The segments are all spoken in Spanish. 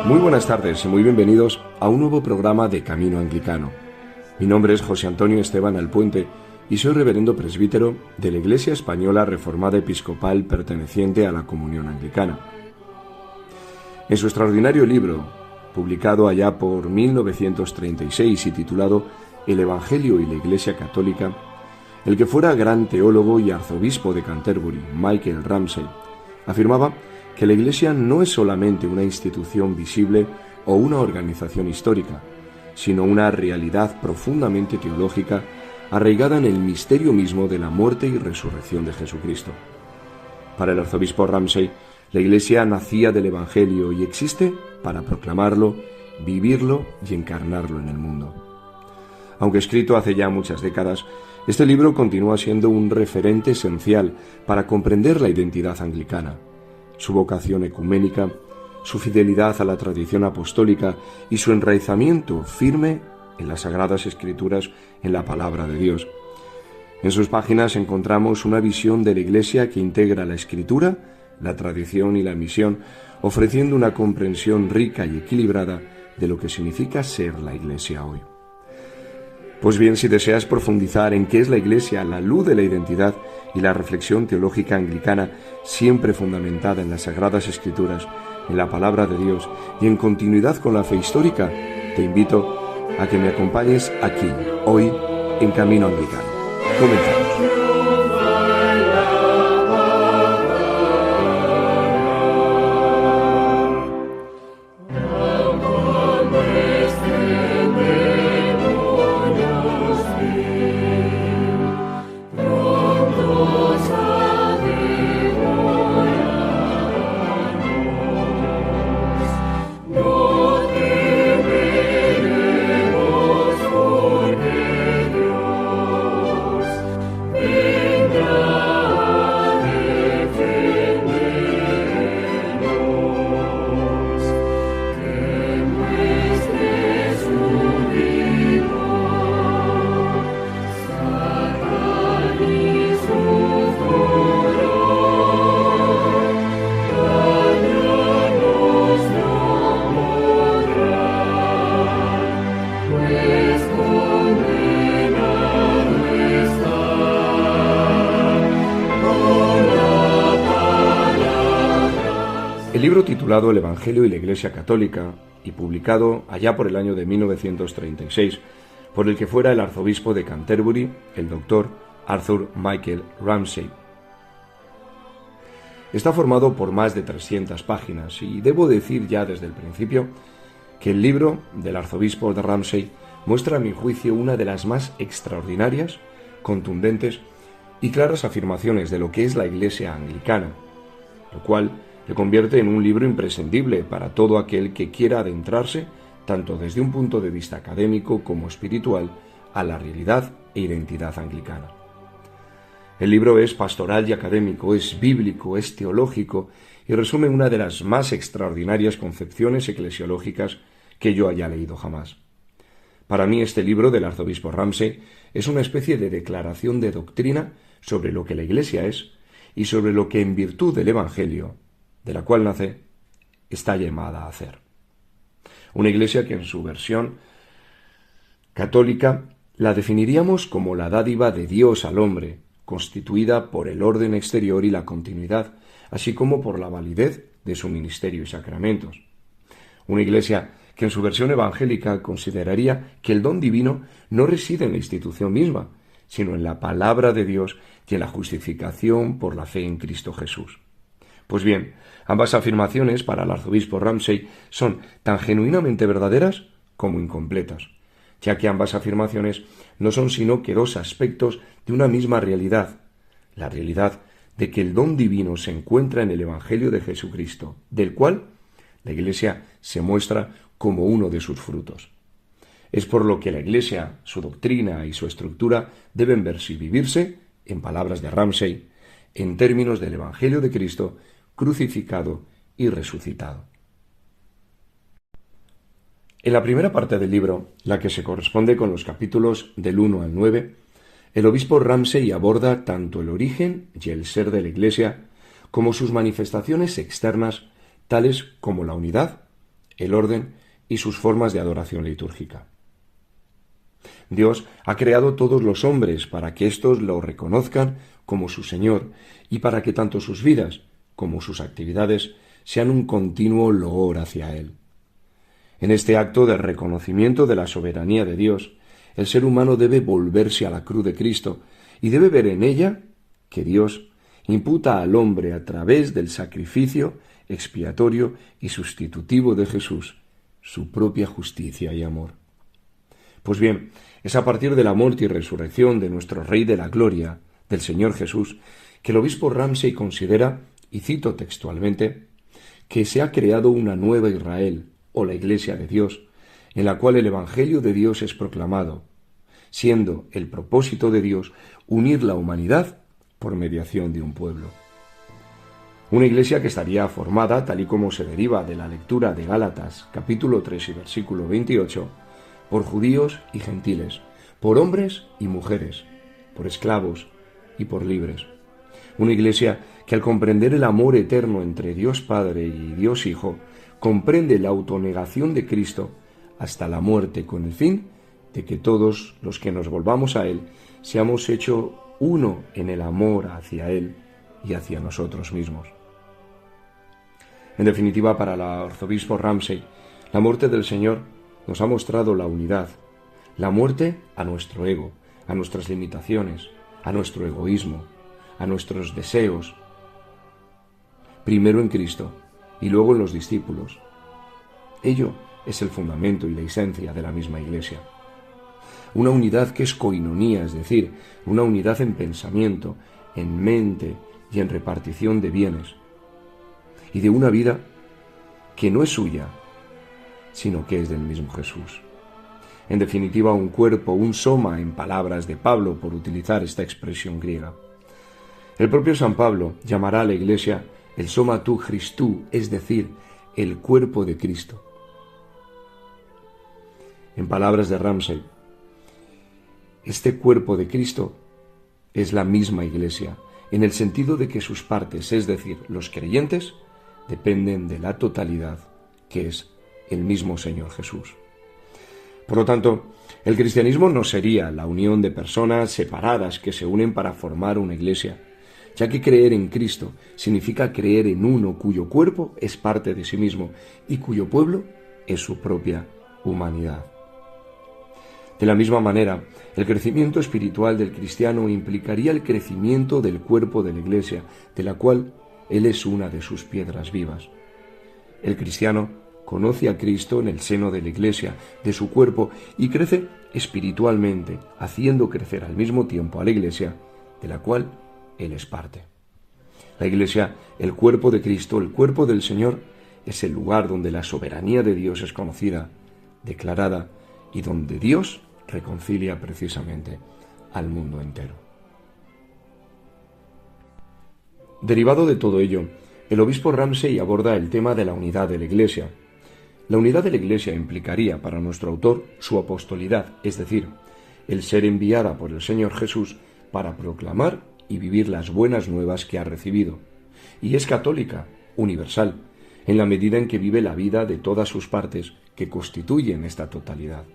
Muy buenas tardes y muy bienvenidos a un nuevo programa de Camino Anglicano. Mi nombre es José Antonio Esteban Alpuente y soy reverendo presbítero de la Iglesia Española Reformada Episcopal perteneciente a la Comunión Anglicana. En su extraordinario libro, publicado allá por 1936 y titulado El Evangelio y la Iglesia Católica, el que fuera gran teólogo y arzobispo de Canterbury, Michael Ramsey, afirmaba que la Iglesia no es solamente una institución visible o una organización histórica, sino una realidad profundamente teológica arraigada en el misterio mismo de la muerte y resurrección de Jesucristo. Para el arzobispo Ramsey, la Iglesia nacía del Evangelio y existe para proclamarlo, vivirlo y encarnarlo en el mundo. Aunque escrito hace ya muchas décadas, este libro continúa siendo un referente esencial para comprender la identidad anglicana, su vocación ecuménica, su fidelidad a la tradición apostólica y su enraizamiento firme en las Sagradas Escrituras, en la Palabra de Dios. En sus páginas encontramos una visión de la Iglesia que integra la Escritura, la tradición y la misión, ofreciendo una comprensión rica y equilibrada de lo que significa ser la Iglesia hoy. Pues bien, si deseas profundizar en qué es la Iglesia, la luz de la identidad y la reflexión teológica anglicana, siempre fundamentada en las Sagradas Escrituras, en la Palabra de Dios y en continuidad con la fe histórica, te invito a que me acompañes aquí, hoy, en Camino Anglicano. Comenzamos. El libro titulado El Evangelio y la Iglesia Católica, y publicado allá por el año de 1936, por el que fuera el arzobispo de Canterbury, el doctor Arthur Michael Ramsey. Está formado por más de 300 páginas, y debo decir ya desde el principio que el libro del arzobispo de Ramsey muestra a mi juicio una de las más extraordinarias, contundentes y claras afirmaciones de lo que es la Iglesia anglicana, lo cual le convierte en un libro imprescindible para todo aquel que quiera adentrarse, tanto desde un punto de vista académico como espiritual, a la realidad e identidad anglicana. El libro es pastoral y académico, es bíblico, es teológico y resume una de las más extraordinarias concepciones eclesiológicas que yo haya leído jamás. Para mí este libro del arzobispo Ramsey es una especie de declaración de doctrina sobre lo que la Iglesia es y sobre lo que en virtud del Evangelio, de la cual nace, está llamada a hacer. Una Iglesia que en su versión católica la definiríamos como la dádiva de Dios al hombre, constituida por el orden exterior y la continuidad, así como por la validez de su ministerio y sacramentos. Una Iglesia que en su versión evangélica consideraría que el don divino no reside en la institución misma, sino en la palabra de Dios y en la justificación por la fe en Cristo Jesús. Pues bien, ambas afirmaciones para el arzobispo Ramsey son tan genuinamente verdaderas como incompletas, ya que ambas afirmaciones no son sino que dos aspectos de una misma realidad, la realidad de que el don divino se encuentra en el Evangelio de Jesucristo, del cual la Iglesia se muestra como uno de sus frutos. Es por lo que la Iglesia, su doctrina y su estructura deben verse y vivirse, en palabras de Ramsey, en términos del Evangelio de Cristo, crucificado y resucitado. En la primera parte del libro, la que se corresponde con los capítulos del 1 al 9, el obispo Ramsey aborda tanto el origen y el ser de la Iglesia como sus manifestaciones externas, tales como la unidad, el orden y sus formas de adoración litúrgica. Dios ha creado todos los hombres para que éstos lo reconozcan como su Señor y para que tanto sus vidas como sus actividades sean un continuo loor hacia Él. En este acto de reconocimiento de la soberanía de Dios, el ser humano debe volverse a la cruz de Cristo y debe ver en ella que Dios imputa al hombre a través del sacrificio expiatorio y sustitutivo de Jesús su propia justicia y amor. Pues bien, es a partir de la muerte y resurrección de nuestro Rey de la Gloria, del Señor Jesús, que el obispo Ramsay considera, y cito textualmente, que se ha creado una nueva Israel, o la Iglesia de Dios, en la cual el Evangelio de Dios es proclamado, siendo el propósito de Dios unir la humanidad por mediación de un pueblo. Una iglesia que estaría formada, tal y como se deriva de la lectura de Gálatas, capítulo 3 y versículo 28, por judíos y gentiles, por hombres y mujeres, por esclavos y por libres. Una iglesia que al comprender el amor eterno entre Dios Padre y Dios Hijo, comprende la autonegación de Cristo hasta la muerte con el fin de que todos los que nos volvamos a Él seamos hechos uno en el amor hacia Él y hacia nosotros mismos. En definitiva, para el arzobispo Ramsay, la muerte del Señor nos ha mostrado la unidad, la muerte a nuestro ego, a nuestras limitaciones, a nuestro egoísmo, a nuestros deseos, primero en Cristo y luego en los discípulos. Ello es el fundamento y la esencia de la misma Iglesia. Una unidad que es coinonía, es decir, una unidad en pensamiento, en mente y en repartición de bienes, y de una vida que no es suya, sino que es del mismo Jesús. En definitiva, un cuerpo, un soma, en palabras de Pablo, por utilizar esta expresión griega. El propio San Pablo llamará a la Iglesia el soma tu Christou, es decir, el cuerpo de Cristo. En palabras de Ramsay, este cuerpo de Cristo es la misma Iglesia, en el sentido de que sus partes, es decir, los creyentes, dependen de la totalidad, que es el mismo Señor Jesús. Por lo tanto, el cristianismo no sería la unión de personas separadas que se unen para formar una iglesia, ya que creer en Cristo significa creer en uno cuyo cuerpo es parte de sí mismo y cuyo pueblo es su propia humanidad. De la misma manera, el crecimiento espiritual del cristiano implicaría el crecimiento del cuerpo de la Iglesia, de la cual él es una de sus piedras vivas. El cristiano conoce a Cristo en el seno de la Iglesia, de su cuerpo, y crece espiritualmente, haciendo crecer al mismo tiempo a la Iglesia, de la cual él es parte. La Iglesia, el cuerpo de Cristo, el cuerpo del Señor, es el lugar donde la soberanía de Dios es conocida, declarada, y donde Dios reconcilia precisamente al mundo entero. Derivado de todo ello, el obispo Ramsay aborda el tema de la unidad de la Iglesia. La unidad de la Iglesia implicaría para nuestro autor su apostolidad, es decir, el ser enviada por el Señor Jesús para proclamar y vivir las buenas nuevas que ha recibido. Y es católica, universal, en la medida en que vive la vida de todas sus partes que constituyen esta totalidad.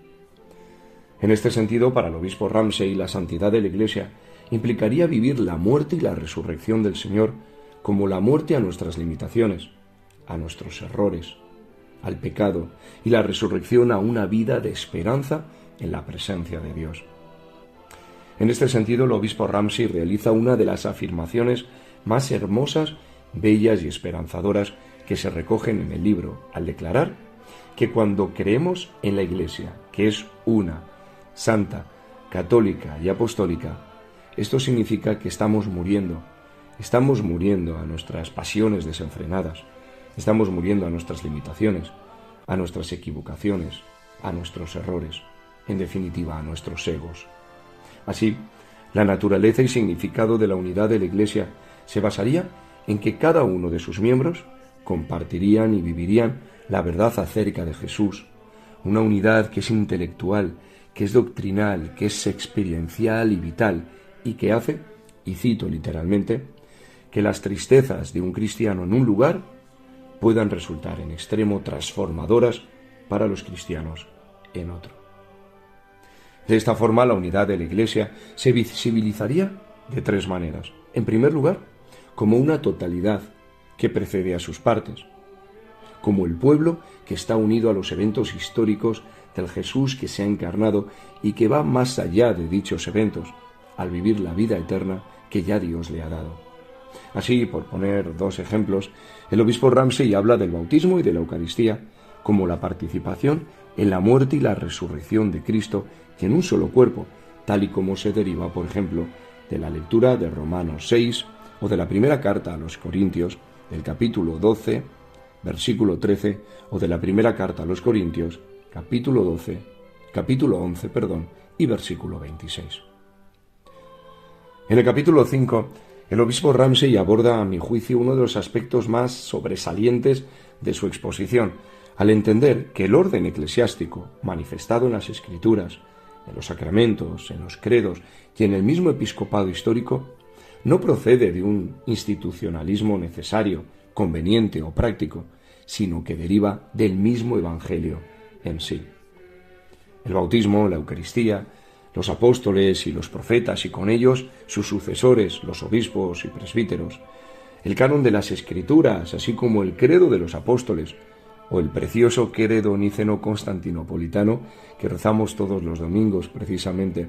En este sentido, para el obispo Ramsay, la santidad de la Iglesia implicaría vivir la muerte y la resurrección del Señor como la muerte a nuestras limitaciones, a nuestros errores, al pecado, y la resurrección a una vida de esperanza en la presencia de Dios. En este sentido, el obispo Ramsay realiza una de las afirmaciones más hermosas, bellas y esperanzadoras que se recogen en el libro, al declarar que cuando creemos en la Iglesia, que es una, santa, católica y apostólica, esto significa que estamos muriendo a nuestras pasiones desenfrenadas, estamos muriendo a nuestras limitaciones, a nuestras equivocaciones, a nuestros errores, en definitiva a nuestros egos. Así, la naturaleza y significado de la unidad de la Iglesia se basaría en que cada uno de sus miembros compartirían y vivirían la verdad acerca de Jesús, una unidad que es intelectual, que es doctrinal, que es experiencial y vital, y que hace, y cito literalmente, que las tristezas de un cristiano en un lugar puedan resultar en extremo transformadoras para los cristianos en otro. De esta forma, la unidad de la Iglesia se visibilizaría de tres maneras. En primer lugar, como una totalidad que precede a sus partes, como el pueblo que está unido a los eventos históricos del Jesús que se ha encarnado y que va más allá de dichos eventos, al vivir la vida eterna que ya Dios le ha dado. Así, por poner dos ejemplos, el obispo Ramsey habla del bautismo y de la Eucaristía como la participación en la muerte y la resurrección de Cristo y en un solo cuerpo, tal y como se deriva, por ejemplo, de la lectura de Romanos 6 o de la primera carta a los Corintios, del capítulo 12, versículo 13, o de la primera carta a los Corintios, capítulo 11, y versículo 26. En el capítulo 5, el obispo Ramsey aborda, a mi juicio, uno de los aspectos más sobresalientes de su exposición, al entender que el orden eclesiástico, manifestado en las Escrituras, en los sacramentos, en los credos y en el mismo episcopado histórico, no procede de un institucionalismo necesario, conveniente o práctico, sino que deriva del mismo Evangelio en sí. El bautismo, la Eucaristía, los apóstoles y los profetas y con ellos sus sucesores, los obispos y presbíteros, el canon de las Escrituras, así como el credo de los apóstoles, o el precioso credo niceno-constantinopolitano que rezamos todos los domingos precisamente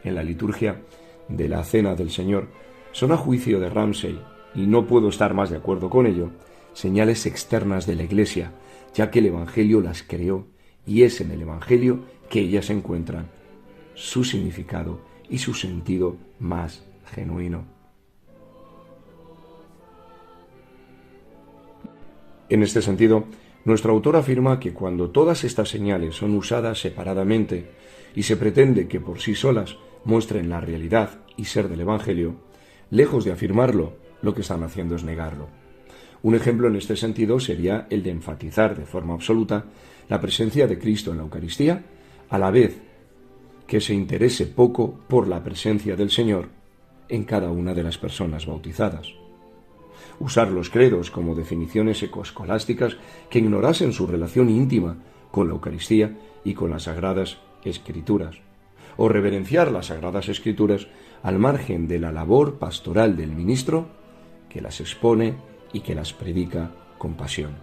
en la liturgia de la Cena del Señor, son a juicio de Ramsey, y no puedo estar más de acuerdo con ello, señales externas de la Iglesia, ya que el Evangelio las creó y es en el Evangelio que ellas encuentran su significado y su sentido más genuino. En este sentido, nuestro autor afirma que cuando todas estas señales son usadas separadamente y se pretende que por sí solas muestren la realidad y ser del Evangelio, lejos de afirmarlo, lo que están haciendo es negarlo. Un ejemplo en este sentido sería el de enfatizar de forma absoluta la presencia de Cristo en la Eucaristía, a la vez que se interese poco por la presencia del Señor en cada una de las personas bautizadas. Usar los credos como definiciones escolásticas que ignorasen su relación íntima con la Eucaristía y con las Sagradas Escrituras, o reverenciar las Sagradas Escrituras al margen de la labor pastoral del ministro que las expone y que las predica con pasión.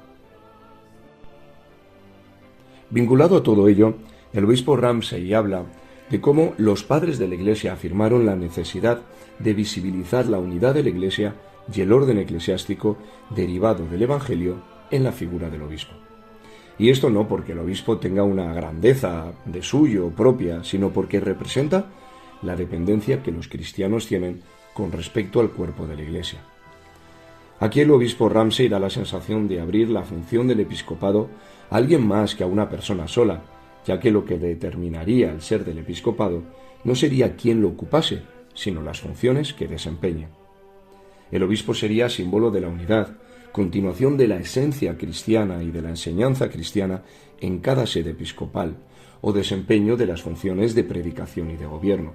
Vinculado a todo ello, el obispo Ramsey habla de cómo los padres de la Iglesia afirmaron la necesidad de visibilizar la unidad de la Iglesia y el orden eclesiástico derivado del Evangelio en la figura del obispo. Y esto no porque el obispo tenga una grandeza de suyo propia, sino porque representa la dependencia que los cristianos tienen con respecto al cuerpo de la Iglesia. Aquí el obispo Ramsey da la sensación de abrir la función del episcopado a alguien más que a una persona sola, ya que lo que determinaría el ser del episcopado no sería quién lo ocupase, sino las funciones que desempeñe. El obispo sería símbolo de la unidad, continuación de la esencia cristiana y de la enseñanza cristiana en cada sede episcopal, o desempeño de las funciones de predicación y de gobierno.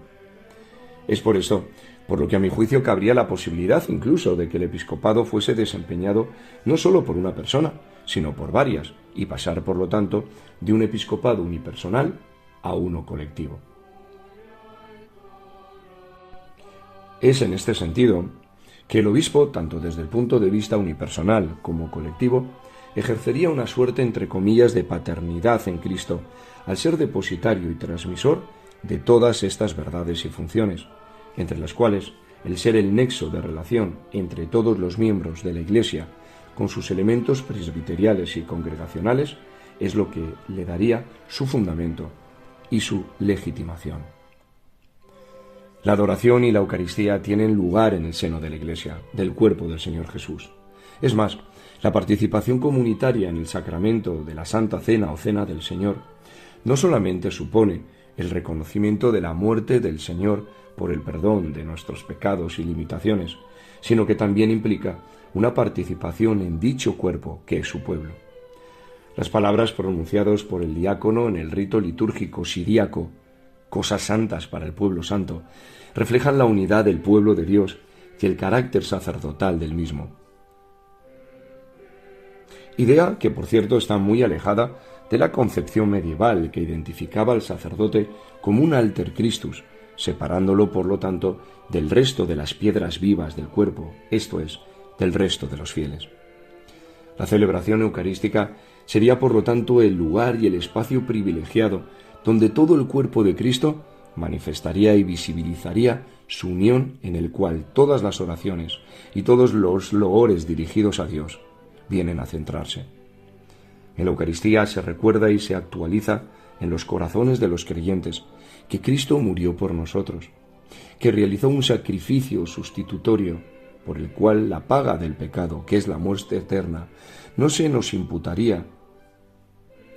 Es por esto por lo que a mi juicio cabría la posibilidad incluso de que el episcopado fuese desempeñado no solo por una persona, sino por varias, y pasar, por lo tanto, de un episcopado unipersonal a uno colectivo. Es en este sentido que el obispo, tanto desde el punto de vista unipersonal como colectivo, ejercería una suerte, entre comillas, de paternidad en Cristo, al ser depositario y transmisor de todas estas verdades y funciones, entre las cuales el ser el nexo de relación entre todos los miembros de la Iglesia con sus elementos presbiteriales y congregacionales es lo que le daría su fundamento y su legitimación. La adoración y la Eucaristía tienen lugar en el seno de la Iglesia, del cuerpo del Señor Jesús. Es más, la participación comunitaria en el sacramento de la Santa Cena o Cena del Señor no solamente supone el reconocimiento de la muerte del Señor por el perdón de nuestros pecados y limitaciones, sino que también implica una participación en dicho cuerpo que es su pueblo. Las palabras pronunciadas por el diácono en el rito litúrgico siríaco, cosas santas para el pueblo santo, reflejan la unidad del pueblo de Dios y el carácter sacerdotal del mismo. idea que por cierto está muy alejada de la concepción medieval que identificaba al sacerdote como un alter Christus, separándolo por lo tanto del resto de las piedras vivas del cuerpo, esto es, del resto de los fieles. La celebración eucarística sería por lo tanto el lugar y el espacio privilegiado donde todo el cuerpo de Cristo manifestaría y visibilizaría su unión, en el cual todas las oraciones y todos los loores dirigidos a Dios vienen a centrarse. En la Eucaristía se recuerda y se actualiza en los corazones de los creyentes que Cristo murió por nosotros, que realizó un sacrificio sustitutorio por el cual la paga del pecado, que es la muerte eterna, no se nos imputaría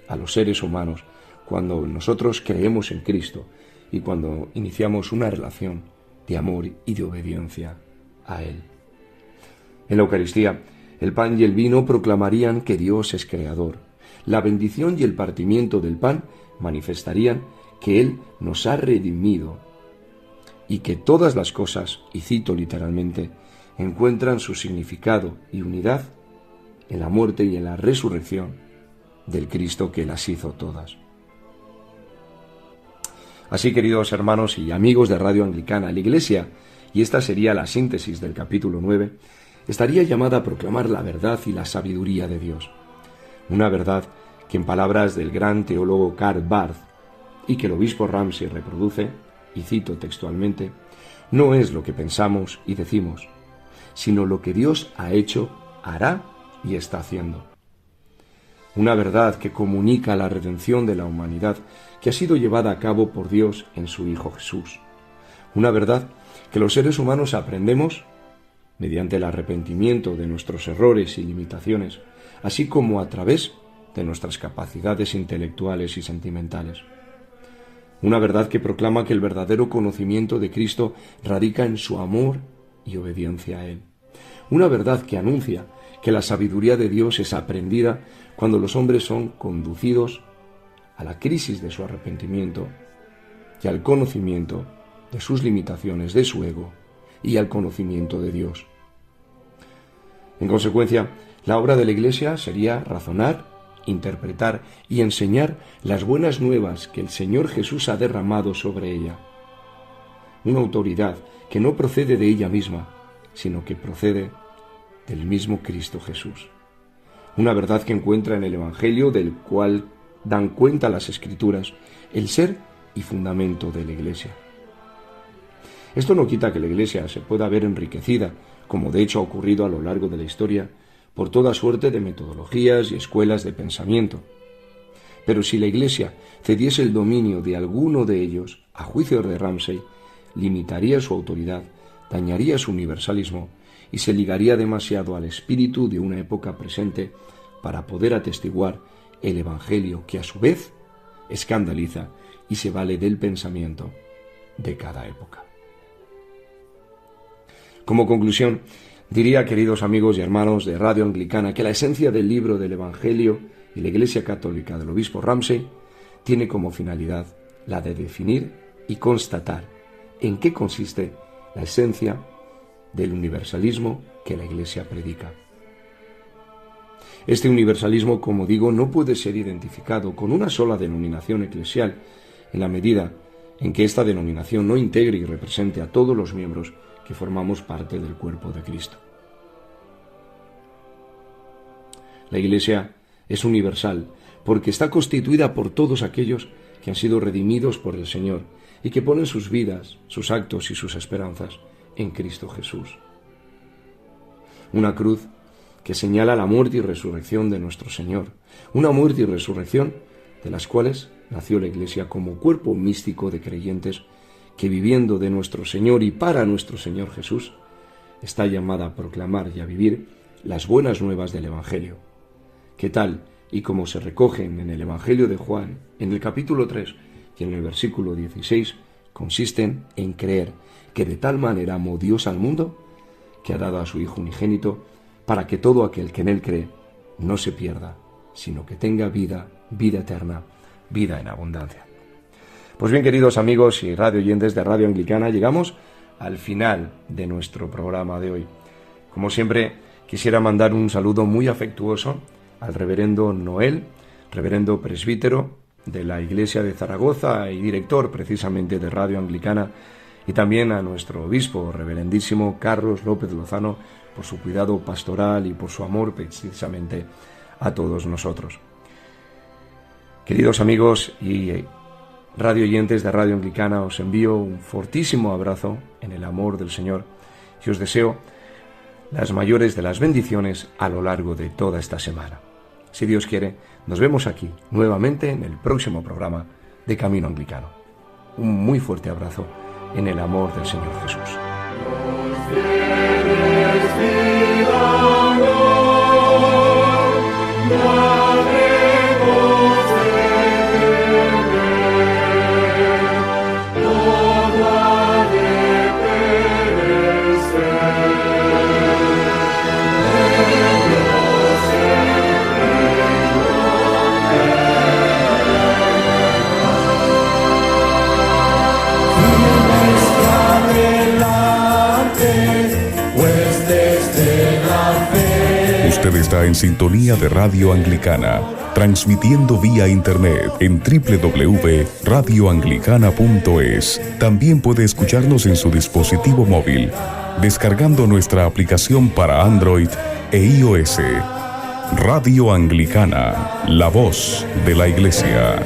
a los seres humanos cuando nosotros creemos en Cristo y cuando iniciamos una relación de amor y de obediencia a Él. En la Eucaristía, el pan y el vino proclamarían que Dios es creador. La bendición y el partimiento del pan manifestarían que Él nos ha redimido y que todas las cosas, y cito literalmente, encuentran su significado y unidad en la muerte y en la resurrección del Cristo que las hizo todas. Así, queridos hermanos y amigos de Radio Anglicana, la Iglesia, y esta sería la síntesis del capítulo 9, estaría llamada a proclamar la verdad y la sabiduría de Dios. Una verdad que en palabras del gran teólogo Karl Barth, y que el obispo Ramsey reproduce, y cito textualmente, no es lo que pensamos y decimos, sino lo que Dios ha hecho, hará y está haciendo. Una verdad que comunica la redención de la humanidad que ha sido llevada a cabo por Dios en su Hijo Jesús. Una verdad que los seres humanos aprendemos mediante el arrepentimiento de nuestros errores y limitaciones, así como a través de nuestras capacidades intelectuales y sentimentales. Una verdad que proclama que el verdadero conocimiento de Cristo radica en su amor y obediencia a Él. Una verdad que anuncia que la sabiduría de Dios es aprendida cuando los hombres son conducidos a la crisis de su arrepentimiento y al conocimiento de sus limitaciones, de su ego y al conocimiento de Dios. En consecuencia, la obra de la Iglesia sería razonar, interpretar y enseñar las buenas nuevas que el Señor Jesús ha derramado sobre ella. Una autoridad que no procede de ella misma, sino que procede del mismo Cristo Jesús. Una verdad que encuentra en el Evangelio, del cual dan cuenta las Escrituras, el ser y fundamento de la Iglesia. Esto no quita que la Iglesia se pueda ver enriquecida, como de hecho ha ocurrido a lo largo de la historia, por toda suerte de metodologías y escuelas de pensamiento. Pero si la Iglesia cediese el dominio de alguno de ellos, a juicio de Ramsey, limitaría su autoridad, dañaría su universalismo y se ligaría demasiado al espíritu de una época presente para poder atestiguar el Evangelio que a su vez escandaliza y se vale del pensamiento de cada época. Como conclusión, diría, queridos amigos y hermanos de Radio Anglicana, que la esencia del libro del Evangelio y la Iglesia Católica del obispo Ramsey tiene como finalidad la de definir y constatar en qué consiste la esencia del universalismo que la Iglesia predica. Este universalismo, como digo, no puede ser identificado con una sola denominación eclesial en la medida en que esta denominación no integre y represente a todos los miembros que formamos parte del cuerpo de Cristo. La Iglesia es universal porque está constituida por todos aquellos que han sido redimidos por el Señor y que ponen sus vidas, sus actos y sus esperanzas en Cristo Jesús. Una cruz que señala la muerte y resurrección de nuestro Señor, una muerte y resurrección de las cuales nació la Iglesia como cuerpo místico de creyentes que, viviendo de nuestro Señor y para nuestro Señor Jesús, está llamada a proclamar y a vivir las buenas nuevas del Evangelio, que tal y como se recogen en el Evangelio de Juan, en el capítulo 3 y en el versículo 16, consisten en creer que de tal manera amó Dios al mundo que ha dado a su Hijo unigénito para que todo aquel que en Él cree no se pierda, sino que tenga vida, vida eterna, vida en abundancia. Pues bien, queridos amigos y radio oyentes de Radio Anglicana, llegamos al final de nuestro programa de hoy. Como siempre, quisiera mandar un saludo muy afectuoso al reverendo Noel, reverendo presbítero de la Iglesia de Zaragoza y director precisamente de Radio Anglicana, y también a nuestro obispo, reverendísimo Carlos López Lozano, por su cuidado pastoral y por su amor precisamente a todos nosotros. Queridos amigos y radio oyentes de Radio Anglicana, os envío un fortísimo abrazo en el amor del Señor y os deseo las mayores de las bendiciones a lo largo de toda esta semana. Si Dios quiere, nos vemos aquí nuevamente en el próximo programa de Camino Anglicano. Un muy fuerte abrazo en el amor del Señor Jesús. Usted está en sintonía de Radio Anglicana, transmitiendo vía internet en www.radioanglicana.es. También puede escucharnos en su dispositivo móvil, descargando nuestra aplicación para Android e iOS. Radio Anglicana, la voz de la Iglesia.